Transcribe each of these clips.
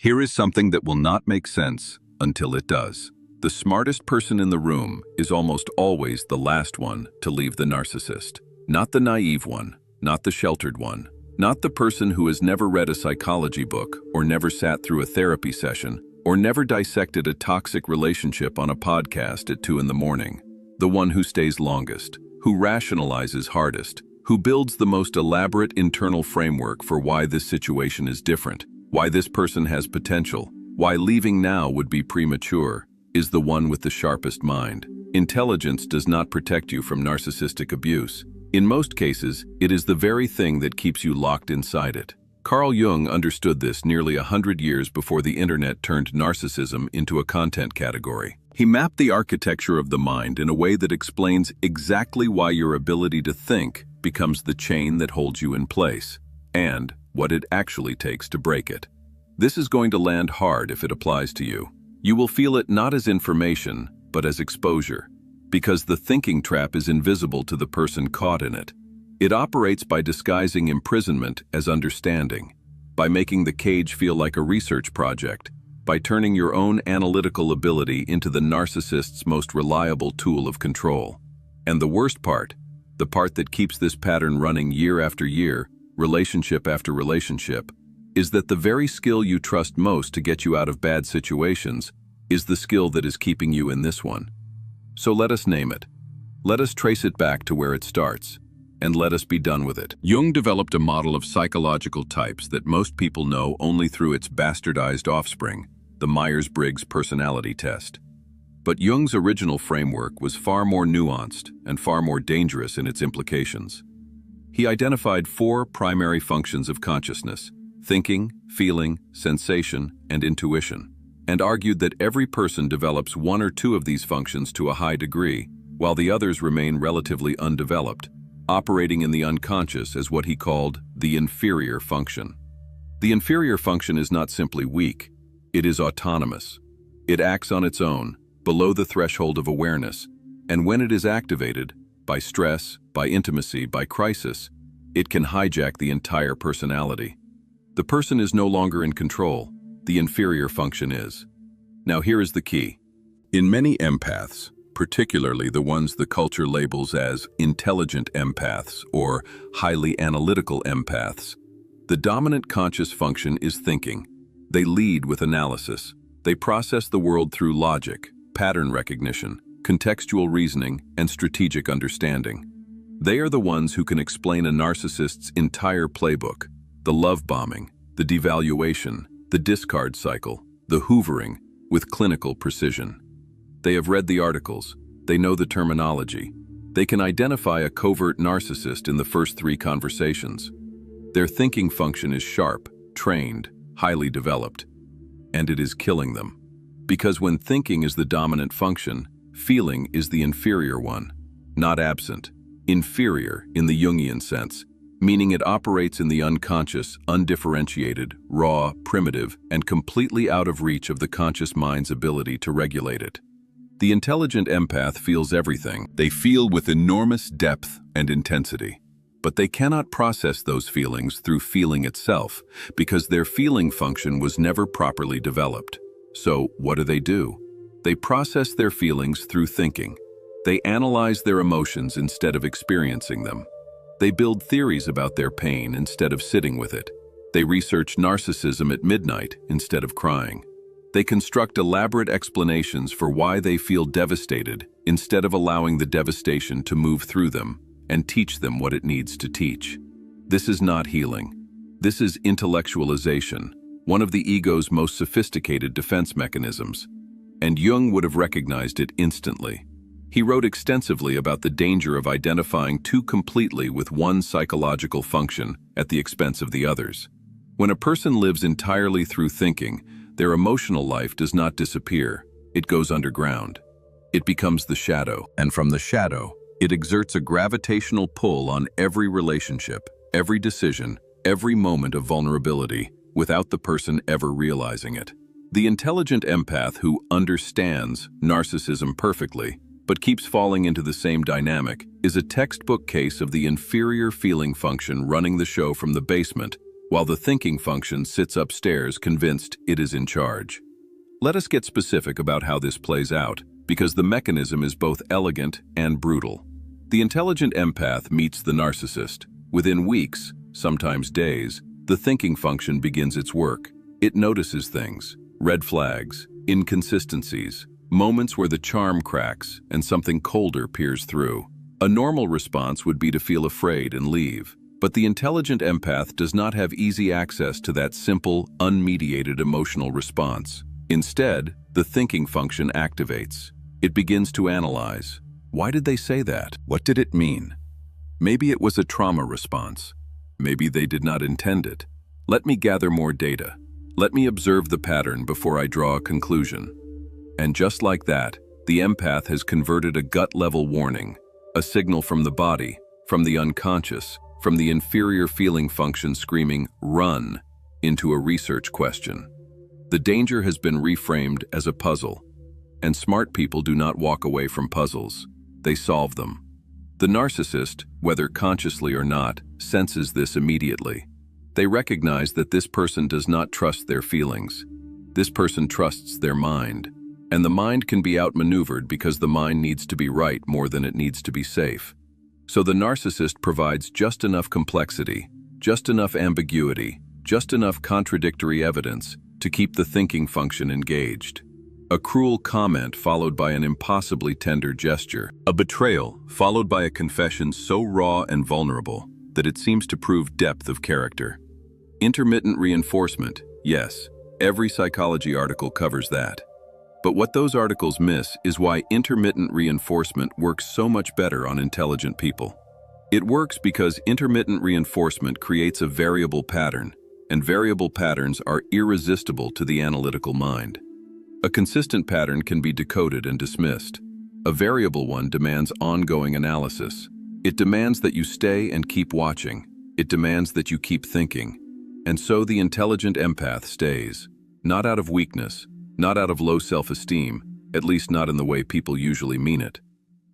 Here is something that will not make sense until it does. The smartest person in the room is almost always the last one to leave the narcissist. Not the naive one, not the sheltered one, not the person who has never read a psychology book or never sat through a therapy session or never dissected a toxic relationship on a podcast at 2 in the morning. The one who stays longest, who rationalizes hardest, who builds the most elaborate internal framework for why this situation is different, why this person has potential, why leaving now would be premature, is the one with the sharpest mind. Intelligence does not protect you from narcissistic abuse. In most cases, it is the very thing that keeps you locked inside it. Carl Jung understood this nearly 100 years before the internet turned narcissism into a content category. He mapped the architecture of the mind in a way that explains exactly why your ability to think becomes the chain that holds you in place, and what it actually takes to break it. This is going to land hard if it applies to you. You will feel it not as information, but as exposure, because the thinking trap is invisible to the person caught in it. It operates by disguising imprisonment as understanding, by making the cage feel like a research project, by turning your own analytical ability into the narcissist's most reliable tool of control. And the worst part, the part that keeps this pattern running year after year, relationship after relationship, is that the very skill you trust most to get you out of bad situations is the skill that is keeping you in this one. So let us name it. Let us trace it back to where it starts, and let us be done with it. Jung developed a model of psychological types that most people know only through its bastardized offspring, the Myers-Briggs personality test. But Jung's original framework was far more nuanced and far more dangerous in its implications. He identified 4 primary functions of consciousness: thinking, feeling, sensation, and intuition, and argued that every person develops 1 or 2 of these functions to a high degree, while the others remain relatively undeveloped, operating in the unconscious as what he called the inferior function. The inferior function is not simply weak, it is autonomous. It acts on its own, below the threshold of awareness, and when it is activated, by stress, by intimacy, by crisis, it can hijack the entire personality. The person is no longer in control, the inferior function is. Now here is the key. In many empaths, particularly the ones the culture labels as intelligent empaths or highly analytical empaths, the dominant conscious function is thinking. They lead with analysis. They process the world through logic, pattern recognition, contextual reasoning, and strategic understanding. They are the ones who can explain a narcissist's entire playbook: the love bombing, the devaluation, the discard cycle, the hoovering, with clinical precision. They have read the articles, they know the terminology, they can identify a covert narcissist in the first 3 conversations. Their thinking function is sharp, trained, highly developed, and it is killing them. Because when thinking is the dominant function, feeling is the inferior one, not absent. Inferior in the Jungian sense, meaning it operates in the unconscious, undifferentiated, raw, primitive, and completely out of reach of the conscious mind's ability to regulate it. The intelligent empath feels everything. They feel with enormous depth and intensity. But they cannot process those feelings through feeling itself, because their feeling function was never properly developed. So, what do? They process their feelings through thinking. They analyze their emotions instead of experiencing them. They build theories about their pain instead of sitting with it. They research narcissism at midnight instead of crying. They construct elaborate explanations for why they feel devastated instead of allowing the devastation to move through them and teach them what it needs to teach. This is not healing. This is intellectualization, one of the ego's most sophisticated defense mechanisms. And Jung would have recognized it instantly. He wrote extensively about the danger of identifying too completely with one psychological function at the expense of the others. When a person lives entirely through thinking, their emotional life does not disappear, it goes underground. It becomes the shadow, and from the shadow, it exerts a gravitational pull on every relationship, every decision, every moment of vulnerability, without the person ever realizing it. The intelligent empath who understands narcissism perfectly, but keeps falling into the same dynamic, is a textbook case of the inferior feeling function running the show from the basement, while the thinking function sits upstairs convinced it is in charge. Let us get specific about how this plays out, because the mechanism is both elegant and brutal. The intelligent empath meets the narcissist. Within weeks, sometimes days, the thinking function begins its work. It notices things, red flags, inconsistencies, moments where the charm cracks and something colder peers through. A normal response would be to feel afraid and leave. But the intelligent empath does not have easy access to that simple, unmediated emotional response. Instead, the thinking function activates. It begins to analyze. Why did they say that? What did it mean? Maybe it was a trauma response. Maybe they did not intend it. Let me gather more data. Let me observe the pattern before I draw a conclusion. And just like that, the empath has converted a gut-level warning, a signal from the body, from the unconscious, from the inferior feeling function screaming, "Run," into a research question. The danger has been reframed as a puzzle, and smart people do not walk away from puzzles. They solve them. The narcissist, whether consciously or not, senses this immediately. They recognize that this person does not trust their feelings. This person trusts their mind. And the mind can be outmaneuvered because the mind needs to be right more than it needs to be safe. So the narcissist provides just enough complexity, just enough ambiguity, just enough contradictory evidence to keep the thinking function engaged. A cruel comment followed by an impossibly tender gesture. A betrayal followed by a confession so raw and vulnerable that it seems to prove depth of character. Intermittent reinforcement, yes, every psychology article covers that. But what those articles miss is why intermittent reinforcement works so much better on intelligent people. It works because intermittent reinforcement creates a variable pattern, and variable patterns are irresistible to the analytical mind. A consistent pattern can be decoded and dismissed. A variable one demands ongoing analysis. It demands that you stay and keep watching. It demands that you keep thinking. And so the intelligent empath stays, not out of weakness, not out of low self-esteem, at least not in the way people usually mean it.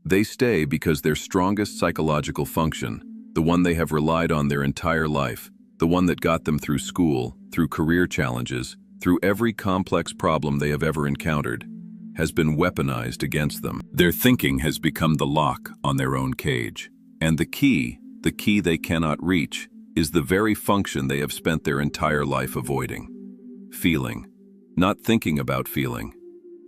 They stay because their strongest psychological function, the one they have relied on their entire life, the one that got them through school, through career challenges, through every complex problem they have ever encountered, has been weaponized against them. Their thinking has become the lock on their own cage. And the key they cannot reach, is the very function they have spent their entire life avoiding. Feeling. Not thinking about feeling.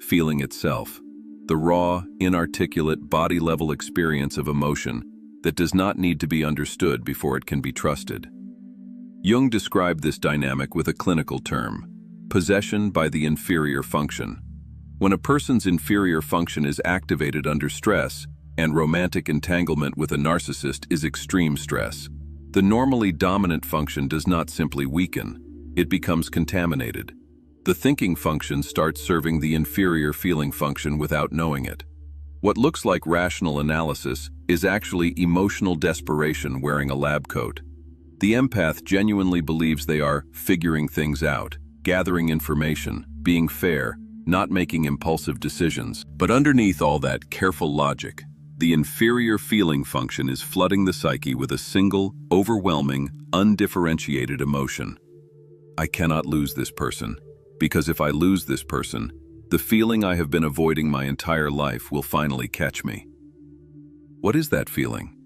Feeling itself. The raw, inarticulate, body-level experience of emotion that does not need to be understood before it can be trusted. Jung described this dynamic with a clinical term, possession by the inferior function. When a person's inferior function is activated under stress, and romantic entanglement with a narcissist is extreme stress, the normally dominant function does not simply weaken, it becomes contaminated. The thinking function starts serving the inferior feeling function without knowing it. What looks like rational analysis is actually emotional desperation wearing a lab coat. The empath genuinely believes they are figuring things out, gathering information, being fair, not making impulsive decisions. But underneath all that careful logic, the inferior feeling function is flooding the psyche with a single, overwhelming, undifferentiated emotion. I cannot lose this person, because if I lose this person, the feeling I have been avoiding my entire life will finally catch me. What is that feeling?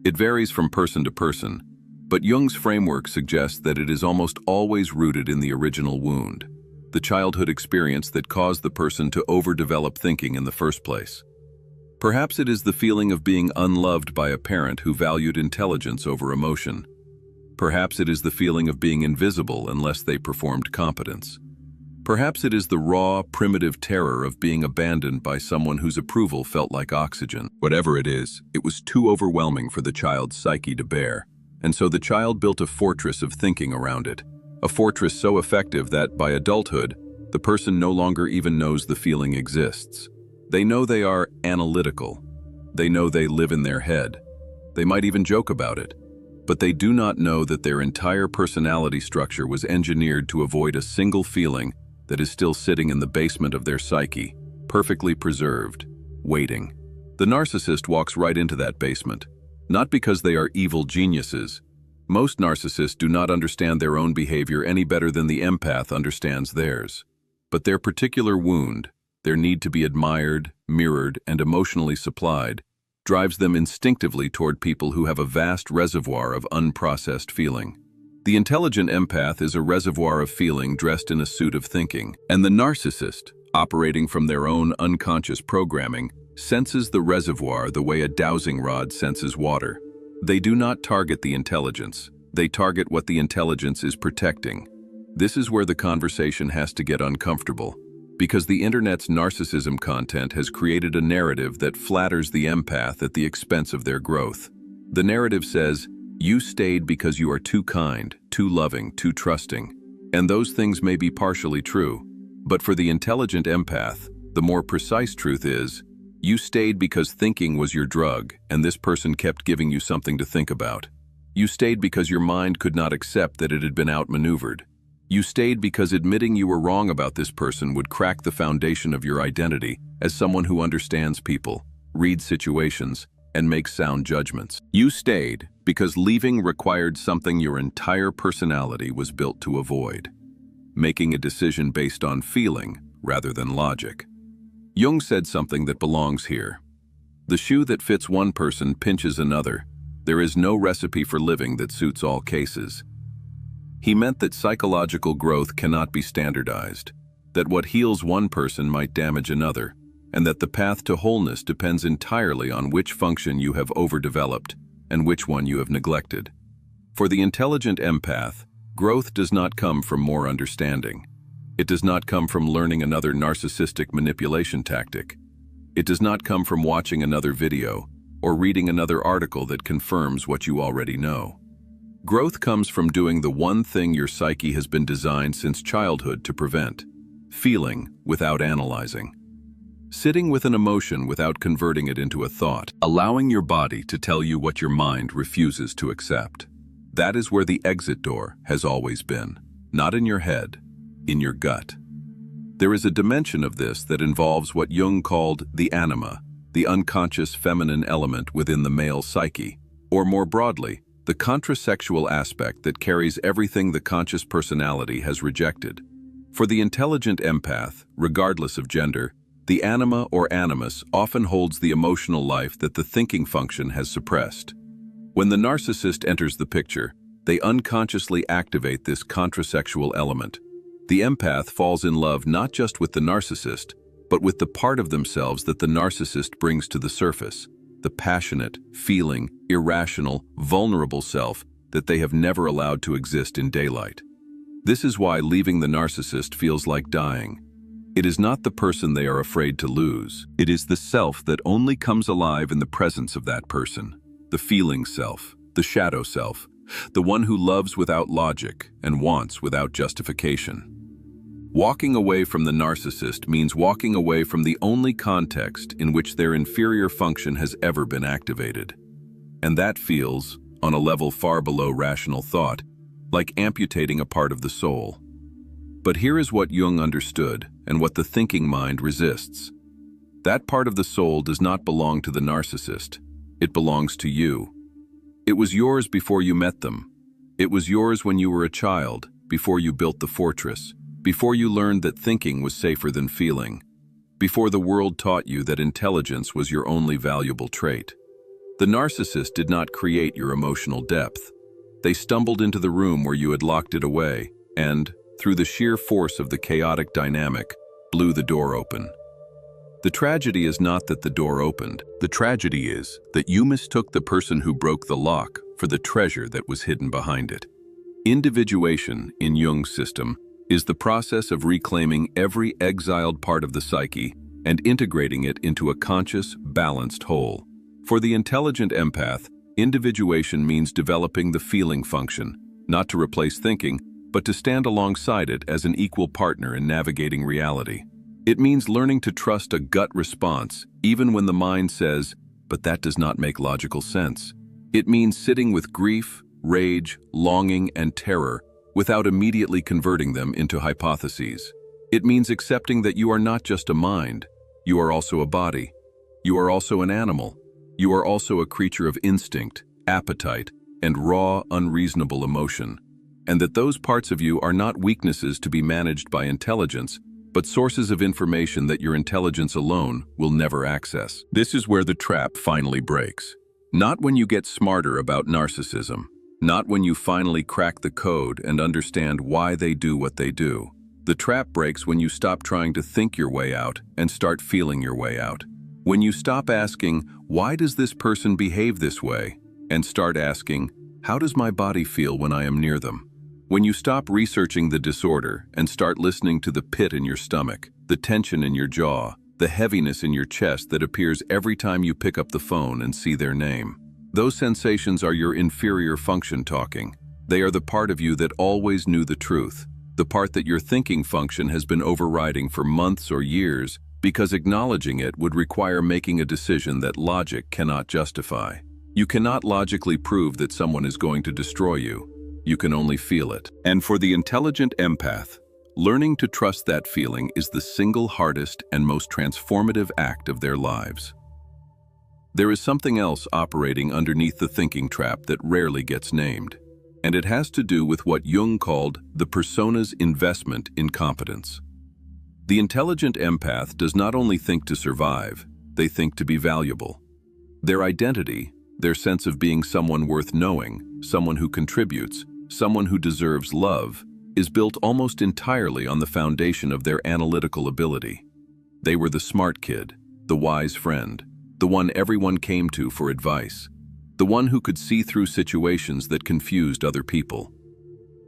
It varies from person to person, but Jung's framework suggests that it is almost always rooted in the original wound, the childhood experience that caused the person to overdevelop thinking in the first place. Perhaps it is the feeling of being unloved by a parent who valued intelligence over emotion. Perhaps it is the feeling of being invisible unless they performed competence. Perhaps it is the raw, primitive terror of being abandoned by someone whose approval felt like oxygen. Whatever it is, it was too overwhelming for the child's psyche to bear, and so the child built a fortress of thinking around it, a fortress so effective that, by adulthood, the person no longer even knows the feeling exists. They know they are analytical. They know they live in their head. They might even joke about it. But they do not know that their entire personality structure was engineered to avoid a single feeling that is still sitting in the basement of their psyche, perfectly preserved, waiting. The narcissist walks right into that basement, not because they are evil geniuses, Most narcissists do not understand their own behavior any better than the empath understands theirs. But their particular wound, their need to be admired, mirrored, and emotionally supplied, drives them instinctively toward people who have a vast reservoir of unprocessed feeling. The intelligent empath is a reservoir of feeling dressed in a suit of thinking, and the narcissist, operating from their own unconscious programming, senses the reservoir the way a dowsing rod senses water. They do not target the intelligence. They target what the intelligence is protecting. This is where the conversation has to get uncomfortable, because the internet's narcissism content has created a narrative that flatters the empath at the expense of their growth. The narrative says, "You stayed because you are too kind, too loving, too trusting." And those things may be partially true. But for the intelligent empath, the more precise truth is, you stayed because thinking was your drug, and this person kept giving you something to think about. You stayed because your mind could not accept that it had been outmaneuvered. You stayed because admitting you were wrong about this person would crack the foundation of your identity as someone who understands people, reads situations, and makes sound judgments. You stayed because leaving required something your entire personality was built to avoid, making a decision based on feeling rather than logic. Jung said something that belongs here. The shoe that fits one person pinches another. There is no recipe for living that suits all cases. He meant that psychological growth cannot be standardized, that what heals one person might damage another, and that the path to wholeness depends entirely on which function you have overdeveloped and which one you have neglected. For the intelligent empath, growth does not come from more understanding. It does not come from learning another narcissistic manipulation tactic. It does not come from watching another video or reading another article that confirms what you already know. Growth comes from doing the one thing your psyche has been designed since childhood to prevent: feeling without analyzing. Sitting with an emotion without converting it into a thought, allowing your body to tell you what your mind refuses to accept. That is where the exit door has always been, not in your head, in your gut. There is a dimension of this that involves what Jung called the anima, the unconscious feminine element within the male psyche, or more broadly, the contrasexual aspect that carries everything the conscious personality has rejected. For the intelligent empath, regardless of gender, the anima or animus often holds the emotional life that the thinking function has suppressed. When the narcissist enters the picture, they unconsciously activate this contrasexual element. The empath falls in love not just with the narcissist, but with the part of themselves that the narcissist brings to the surface, the passionate, feeling, irrational, vulnerable self that they have never allowed to exist in daylight. This is why leaving the narcissist feels like dying. It is not the person they are afraid to lose. It is the self that only comes alive in the presence of that person, the feeling self, the shadow self, the one who loves without logic and wants without justification. Walking away from the narcissist means walking away from the only context in which their inferior function has ever been activated. And that feels, on a level far below rational thought, like amputating a part of the soul. But here is what Jung understood and what the thinking mind resists. That part of the soul does not belong to the narcissist. It belongs to you. It was yours before you met them. It was yours when you were a child, before you built the fortress, before you learned that thinking was safer than feeling, before the world taught you that intelligence was your only valuable trait. The narcissist did not create your emotional depth. They stumbled into the room where you had locked it away and, through the sheer force of the chaotic dynamic, blew the door open. The tragedy is not that the door opened. The tragedy is that you mistook the person who broke the lock for the treasure that was hidden behind it. Individuation, in Jung's system, is the process of reclaiming every exiled part of the psyche and integrating it into a conscious, balanced whole. For the intelligent empath, individuation means developing the feeling function, not to replace thinking, but to stand alongside it as an equal partner in navigating reality. It means learning to trust a gut response, even when the mind says, "But that does not make logical sense." It means sitting with grief, rage, longing, and terror without immediately converting them into hypotheses. It means accepting that you are not just a mind, you are also a body. You are also an animal. You are also a creature of instinct, appetite, and raw, unreasonable emotion, and that those parts of you are not weaknesses to be managed by intelligence, but sources of information that your intelligence alone will never access. This is where the trap finally breaks. Not when you get smarter about narcissism, not when you finally crack the code and understand why they do what they do. The trap breaks when you stop trying to think your way out and start feeling your way out. When you stop asking, why does this person behave this way? And start asking, how does my body feel when I am near them? When you stop researching the disorder and start listening to the pit in your stomach, the tension in your jaw, the heaviness in your chest that appears every time you pick up the phone and see their name. Those sensations are your inferior function talking. They are the part of you that always knew the truth, the part that your thinking function has been overriding for months or years because acknowledging it would require making a decision that logic cannot justify. You cannot logically prove that someone is going to destroy you. You can only feel it. And for the intelligent empath, learning to trust that feeling is the single hardest and most transformative act of their lives. There is something else operating underneath the thinking trap that rarely gets named, and it has to do with what Jung called the persona's investment in competence. The intelligent empath does not only think to survive, they think to be valuable. Their identity, their sense of being someone worth knowing, someone who contributes, someone who deserves love, is built almost entirely on the foundation of their analytical ability. They were the smart kid, the wise friend, the one everyone came to for advice, the one who could see through situations that confused other people.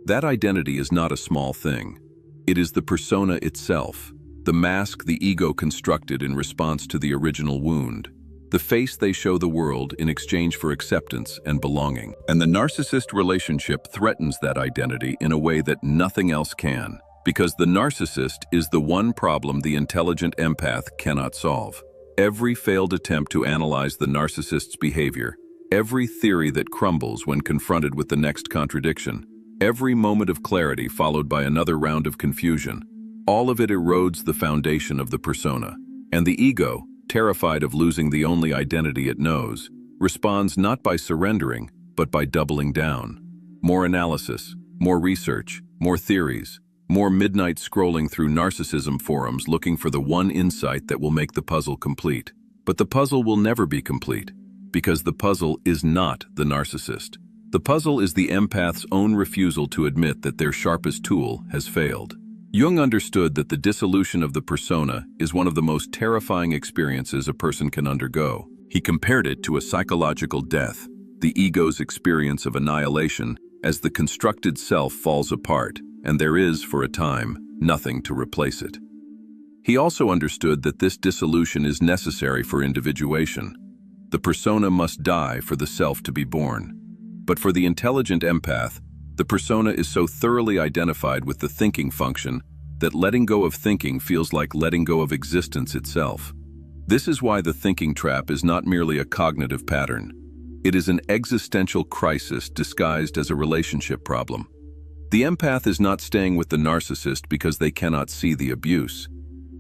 That identity is not a small thing. It is the persona itself, the mask the ego constructed in response to the original wound, the face they show the world in exchange for acceptance and belonging. And the narcissist relationship threatens that identity in a way that nothing else can, because the narcissist is the one problem the intelligent empath cannot solve. Every failed attempt to analyze the narcissist's behavior, every theory that crumbles when confronted with the next contradiction, every moment of clarity followed by another round of confusion, all of it erodes the foundation of the persona. And the ego, terrified of losing the only identity it knows, responds not by surrendering, but by doubling down. More analysis, more research, more theories, more midnight scrolling through narcissism forums looking for the one insight that will make the puzzle complete. But the puzzle will never be complete, because the puzzle is not the narcissist. The puzzle is the empath's own refusal to admit that their sharpest tool has failed. Jung understood that the dissolution of the persona is one of the most terrifying experiences a person can undergo. He compared it to a psychological death, the ego's experience of annihilation as the constructed self falls apart, and there is, for a time, nothing to replace it. He also understood that this dissolution is necessary for individuation. The persona must die for the self to be born. But for the intelligent empath, the persona is so thoroughly identified with the thinking function that letting go of thinking feels like letting go of existence itself. This is why the thinking trap is not merely a cognitive pattern. It is an existential crisis disguised as a relationship problem. The empath is not staying with the narcissist because they cannot see the abuse.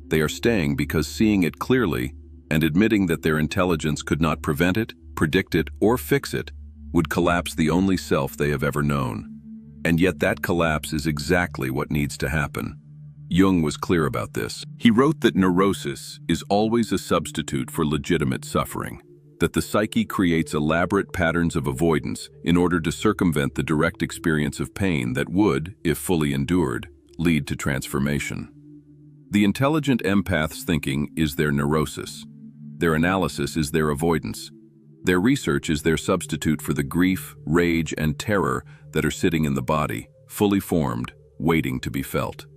They are staying because seeing it clearly and admitting that their intelligence could not prevent it, predict it, or fix it would collapse the only self they have ever known. And yet that collapse is exactly what needs to happen. Jung was clear about this. He wrote that neurosis is always a substitute for legitimate suffering, that the psyche creates elaborate patterns of avoidance in order to circumvent the direct experience of pain that would, if fully endured, lead to transformation. The intelligent empath's thinking is their neurosis. Their analysis is their avoidance. Their research is their substitute for the grief, rage, and terror that are sitting in the body, fully formed, waiting to be felt.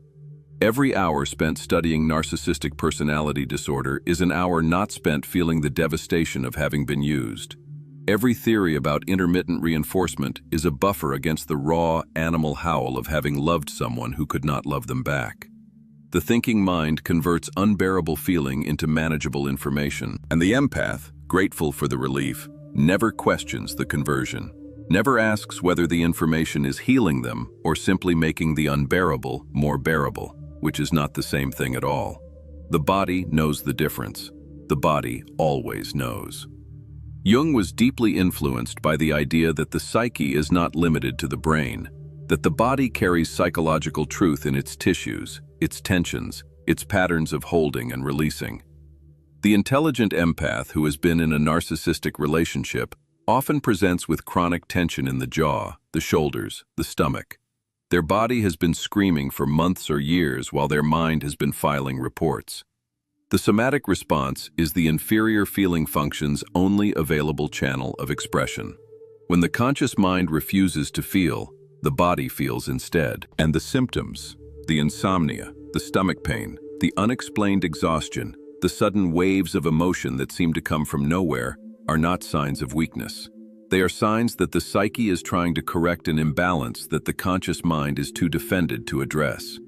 Every hour spent studying narcissistic personality disorder is an hour not spent feeling the devastation of having been used. Every theory about intermittent reinforcement is a buffer against the raw, animal howl of having loved someone who could not love them back. The thinking mind converts unbearable feeling into manageable information, and the empath, grateful for the relief, never questions the conversion, never asks whether the information is healing them or simply making the unbearable more bearable, which is not the same thing at all. The body knows the difference. The body always knows. Jung was deeply influenced by the idea that the psyche is not limited to the brain, that the body carries psychological truth in its tissues, its tensions, its patterns of holding and releasing. The intelligent empath who has been in a narcissistic relationship often presents with chronic tension in the jaw, the shoulders, the stomach. Their body has been screaming for months or years while their mind has been filing reports. The somatic response is the inferior feeling function's only available channel of expression. When the conscious mind refuses to feel, the body feels instead. And the symptoms, the insomnia, the stomach pain, the unexplained exhaustion, the sudden waves of emotion that seem to come from nowhere, are not signs of weakness. They are signs that the psyche is trying to correct an imbalance that the conscious mind is too defended to address.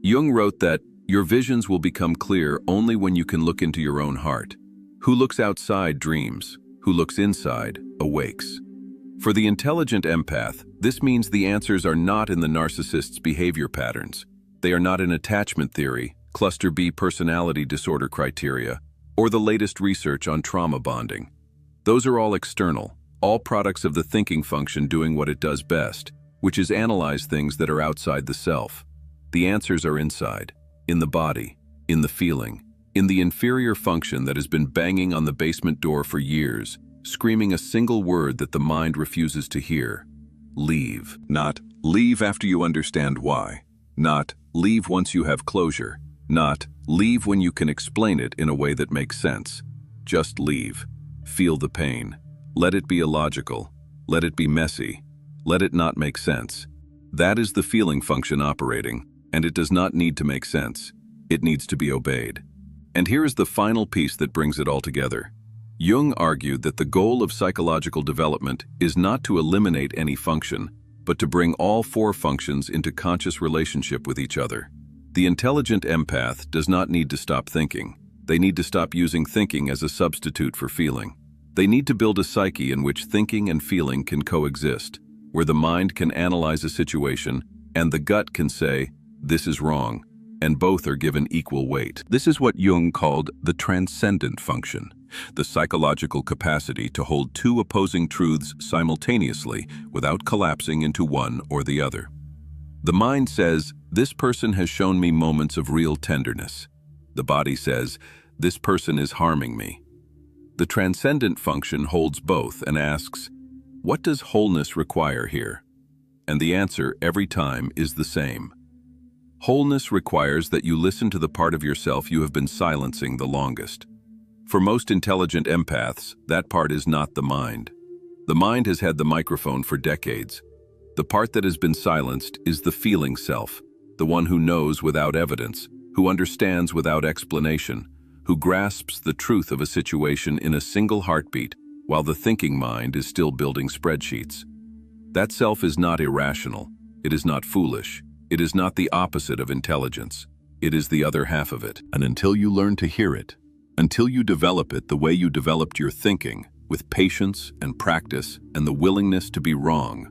Jung wrote that, "Your visions will become clear only when you can look into your own heart. Who looks outside dreams, who looks inside awakes." For the intelligent empath, this means the answers are not in the narcissist's behavior patterns. They are not in attachment theory, cluster B personality disorder criteria, or the latest research on trauma bonding. Those are all external, all products of the thinking function doing what it does best, which is analyze things that are outside the self. The answers are inside, in the body, in the feeling, in the inferior function that has been banging on the basement door for years, screaming a single word that the mind refuses to hear. Leave. Not leave after you understand why. Not leave once you have closure. Not leave when you can explain it in a way that makes sense. Just leave. Feel the pain. Let it be illogical. Let it be messy. Let it not make sense. That is the feeling function operating, and it does not need to make sense. It needs to be obeyed. And here is the final piece that brings it all together. Jung argued that the goal of psychological development is not to eliminate any function, but to bring all four functions into conscious relationship with each other. The intelligent empath does not need to stop thinking. They need to stop using thinking as a substitute for feeling. They need to build a psyche in which thinking and feeling can coexist, where the mind can analyze a situation and the gut can say, "This is wrong," and both are given equal weight. This is what Jung called the transcendent function, the psychological capacity to hold two opposing truths simultaneously without collapsing into one or the other. The mind says, "This person has shown me moments of real tenderness." The body says, "This person is harming me." The transcendent function holds both and asks, "What does wholeness require here?" And the answer every time is the same. Wholeness requires that you listen to the part of yourself you have been silencing the longest. For most intelligent empaths, that part is not the mind. The mind has had the microphone for decades. The part that has been silenced is the feeling self, the one who knows without evidence, who understands without explanation, who grasps the truth of a situation in a single heartbeat, while the thinking mind is still building spreadsheets. That self is not irrational. It is not foolish. It is not the opposite of intelligence. It is the other half of it. And until you learn to hear it, until you develop it the way you developed your thinking, with patience and practice and the willingness to be wrong,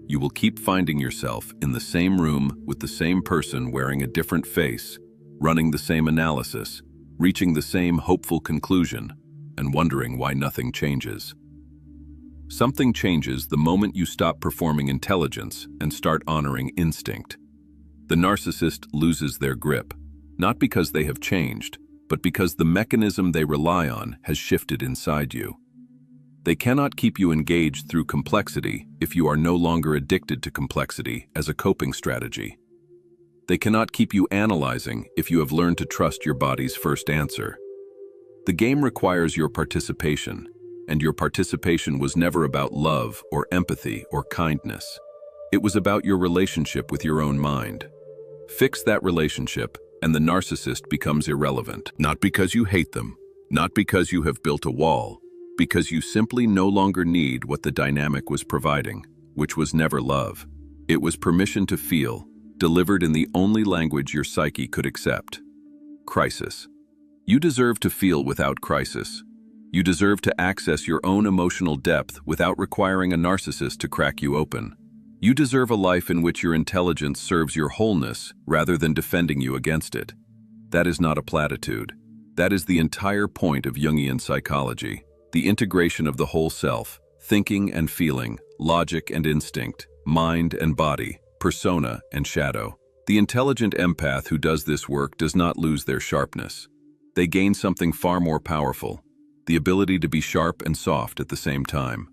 you will keep finding yourself in the same room with the same person wearing a different face, running the same analysis, reaching the same hopeful conclusion, and wondering why nothing changes. Something changes the moment you stop performing intelligence and start honoring instinct. The narcissist loses their grip, not because they have changed, but because the mechanism they rely on has shifted inside you. They cannot keep you engaged through complexity if you are no longer addicted to complexity as a coping strategy. They cannot keep you analyzing if you have learned to trust your body's first answer. The game requires your participation, and your participation was never about love or empathy or kindness. It was about your relationship with your own mind. Fix that relationship, and the narcissist becomes irrelevant. Not because you hate them, not because you have built a wall, because you simply no longer need what the dynamic was providing, which was never love. It was permission to feel, delivered in the only language your psyche could accept. Crisis. You deserve to feel without crisis. You deserve to access your own emotional depth without requiring a narcissist to crack you open. You deserve a life in which your intelligence serves your wholeness rather than defending you against it. That is not a platitude. That is the entire point of Jungian psychology. The integration of the whole self, thinking and feeling, logic and instinct, mind and body, persona and shadow. The intelligent empath who does this work does not lose their sharpness. They gain something far more powerful, the ability to be sharp and soft at the same time,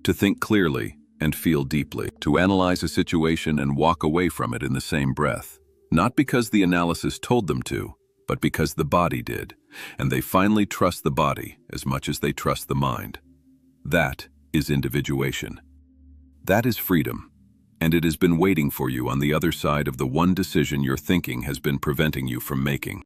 to think clearly and feel deeply, to analyze a situation and walk away from it in the same breath, not because the analysis told them to, but because the body did, and they finally trust the body as much as they trust the mind. That is individuation. That is freedom, and it has been waiting for you on the other side of the one decision your thinking has been preventing you from making.